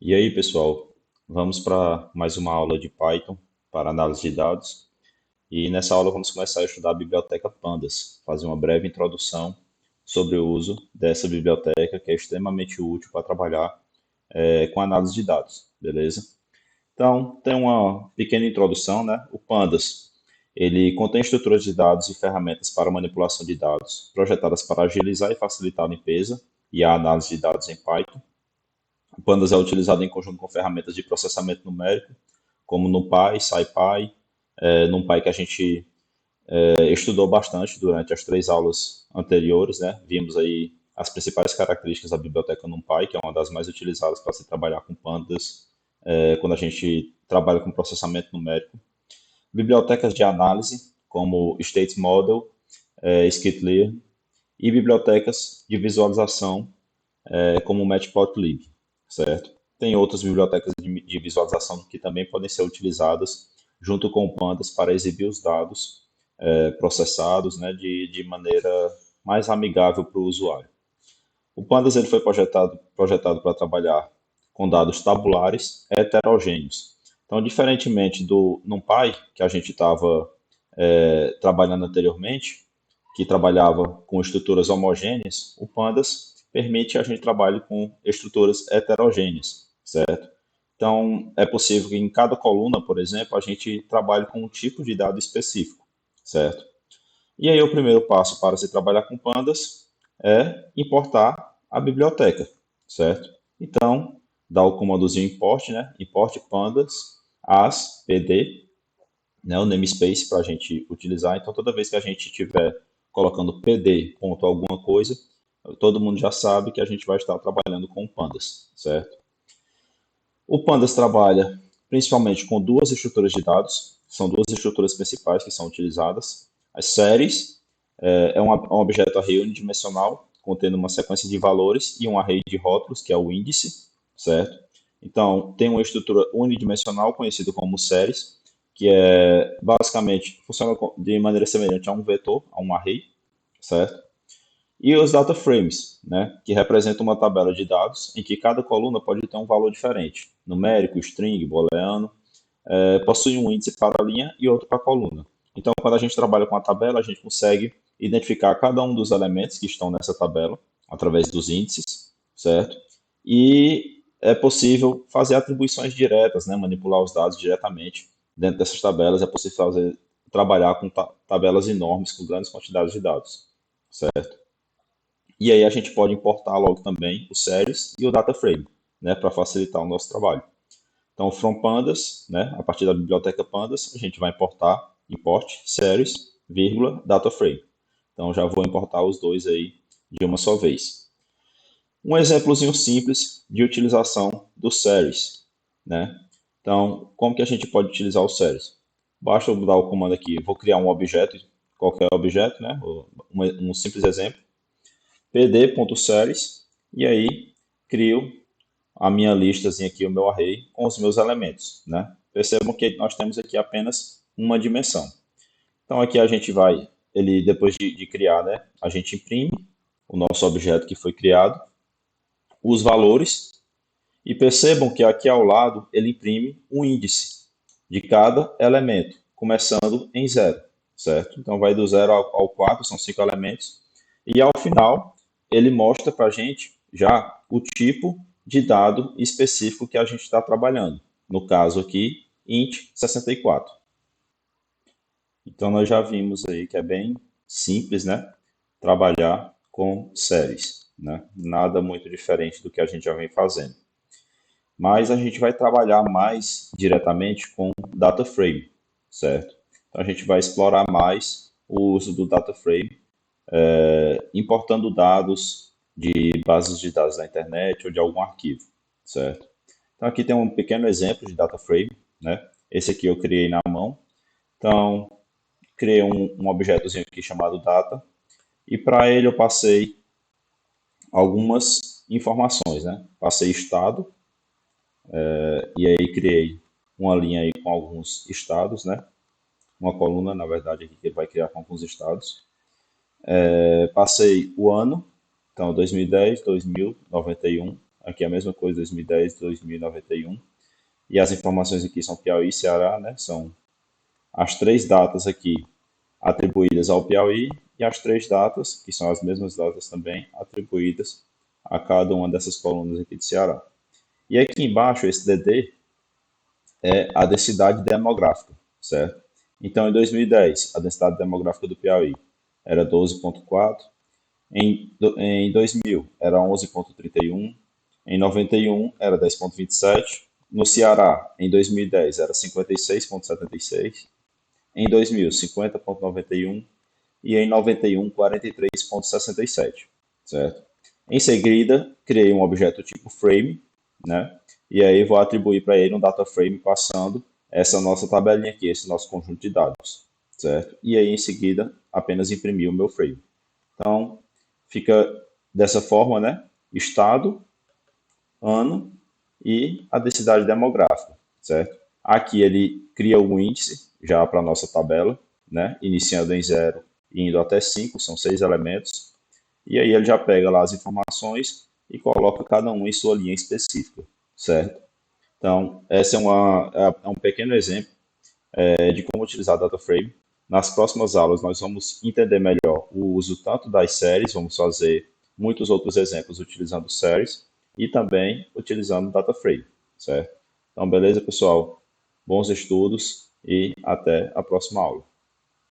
E aí, pessoal, vamos para mais uma aula de Python para análise de dados. E nessa aula vamos começar a estudar a biblioteca Pandas, fazer uma breve introdução sobre o uso dessa biblioteca, que é extremamente útil para trabalhar com análise de dados, beleza? Então, tem uma pequena introdução, né? O Pandas, ele contém estruturas de dados e ferramentas para manipulação de dados, projetadas para agilizar e facilitar a limpeza e a análise de dados em Python. O Pandas é utilizado em conjunto com ferramentas de processamento numérico, como NumPy, SciPy, NumPy que a gente estudou bastante durante as três aulas anteriores, né? Vimos aí as principais características da biblioteca NumPy, que é uma das mais utilizadas para se trabalhar com Pandas, quando a gente trabalha com processamento numérico. Bibliotecas de análise, como State Model, Skitlearn, e bibliotecas de visualização, como o Matplotlib, certo? Tem outras bibliotecas de visualização que também podem ser utilizadas junto com o Pandas para exibir os dados processados, né, de maneira mais amigável para o usuário. O Pandas ele foi projetado para trabalhar com dados tabulares heterogêneos. Então, diferentemente do NumPy, que a gente estava trabalhando anteriormente, que trabalhava com estruturas homogêneas, o Pandas permite a gente trabalhe com estruturas heterogêneas, certo? Então, é possível que em cada coluna, por exemplo, a gente trabalhe com um tipo de dado específico, certo? E aí o primeiro passo para se trabalhar com pandas é importar a biblioteca, certo? Então, dá o comandozinho import, né? Import pandas as pd, né? O namespace para a gente utilizar. Então, toda vez que a gente estiver colocando pd ponto alguma coisa, todo mundo já sabe que a gente vai estar trabalhando com pandas, certo? O Pandas trabalha principalmente com duas estruturas de dados, são duas estruturas principais que são utilizadas. As séries um objeto array unidimensional contendo uma sequência de valores e um array de rótulos, que é o índice, certo? Então, tem uma estrutura unidimensional conhecida como séries, que é basicamente funciona de maneira semelhante a um vetor, a um array, certo? E os data frames, né, que representam uma tabela de dados em que cada coluna pode ter um valor diferente, numérico, string, booleano, possui um índice para a linha e outro para a coluna. Então, quando a gente trabalha com a tabela, a gente consegue identificar cada um dos elementos que estão nessa tabela através dos índices, certo? E é possível fazer atribuições diretas, né, manipular os dados diretamente dentro dessas tabelas. É possível trabalhar com tabelas enormes, com grandes quantidades de dados, certo? E aí a gente pode importar logo também o series e o data frame, né, para facilitar o nosso trabalho. Então, from pandas, né, a partir da biblioteca pandas, a gente vai importar import series, vírgula, data frame. Então, já vou importar os dois aí de uma só vez. Um exemplozinho simples de utilização do series, né? Então, como que a gente pode utilizar o series? Basta eu dar o comando aqui, vou criar um objeto, qualquer objeto, né? Um simples exemplo, pd.series, e aí crio a minha listazinha aqui, o meu array, com os meus elementos, né? Percebam que nós temos aqui apenas uma dimensão. Então aqui a gente vai, ele depois de criar, né? A gente imprime o nosso objeto que foi criado, os valores, e percebam que aqui ao lado ele imprime um índice de cada elemento, começando em zero, certo? Então vai do zero ao 4, são cinco elementos, e ao final ele mostra para a gente já o tipo de dado específico que a gente está trabalhando. No caso aqui, int 64. Então nós já vimos aí que é bem simples, né? Trabalhar com séries, né? Nada muito diferente do que a gente já vem fazendo. Mas a gente vai trabalhar mais diretamente com data frame, certo? Então a gente vai explorar mais o uso do data frame, importando dados de bases de dados da internet ou de algum arquivo, certo? Então aqui tem um pequeno exemplo de data frame, né? Esse aqui eu criei na mão. Então criei um objetozinho aqui chamado data e para ele eu passei algumas informações, né? Passei estado e aí criei uma linha aí com alguns estados, né? Uma coluna, na verdade, aqui que ele vai criar com alguns estados. Passei o ano, então 2010, 2000, 91. Aqui é a mesma coisa, 2010, 2091. E as informações aqui são Piauí e Ceará, né? São as três datas aqui atribuídas ao Piauí e as três datas, que são as mesmas datas também, atribuídas a cada uma dessas colunas aqui de Ceará. E aqui embaixo, esse DD é a densidade demográfica, certo? Então, em 2010, a densidade demográfica do Piauí era 12,4, em 2000 era 11,31, em 91 era 10,27, no Ceará, em 2010, era 56,76, em 2000, 50,91 e em 91, 43,67, certo? Em seguida, criei um objeto tipo frame, né? E aí vou atribuir para ele um data frame passando essa nossa tabelinha aqui, esse nosso conjunto de dados, certo? E aí em seguida apenas imprimir o meu frame. Então fica dessa forma, né? Estado, ano e a densidade demográfica, certo? Aqui ele cria um índice já para a nossa tabela, né? Iniciando em 0 e indo até 5, são 6 elementos. E aí ele já pega lá as informações e coloca cada um em sua linha específica, certo? Então, essa é um pequeno exemplo de como utilizar Data Frame. Nas próximas aulas, nós vamos entender melhor o uso tanto das séries, vamos fazer muitos outros exemplos utilizando séries e também utilizando Data Frame, certo? Então, beleza, pessoal? Bons estudos e até a próxima aula.